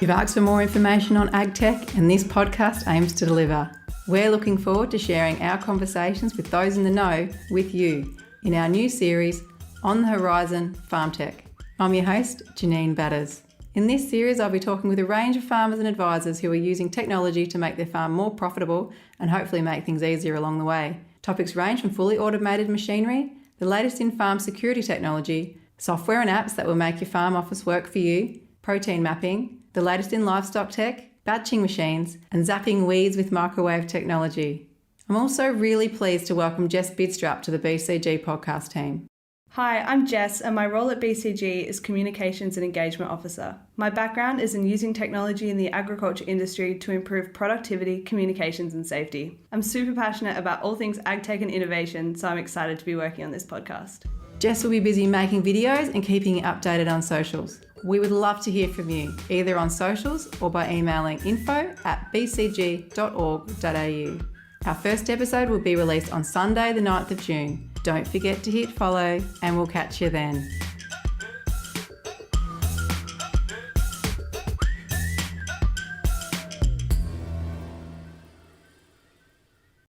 You've asked for more information on ag tech, and this podcast aims to deliver. We're looking forward to sharing our conversations with those in the know with you in our new series, On the Horizon Farm Tech. I'm your host, Janine Batters. In this series, I'll be talking with a range of farmers and advisors who are using technology to make their farm more profitable and hopefully make things easier along the way. Topics range from fully automated machinery, the latest in farm security technology, software and apps that will make your farm office work for you, protein mapping, the latest in livestock tech, batching machines, and zapping weeds with microwave technology. I'm also really pleased to welcome Jess Bidstrup to the BCG podcast team. Hi, I'm Jess, and my role at BCG is Communications and Engagement Officer. My background is in using technology in the agriculture industry to improve productivity, communications, and safety. I'm super passionate about all things ag tech and innovation, so I'm excited to be working on this podcast. Jess will be busy making videos and keeping you updated on socials. We would love to hear from you, either on socials or by emailing info@bcg.org.au. Our first episode will be released on Sunday, the 9th of June. Don't forget to hit follow, and we'll catch you then.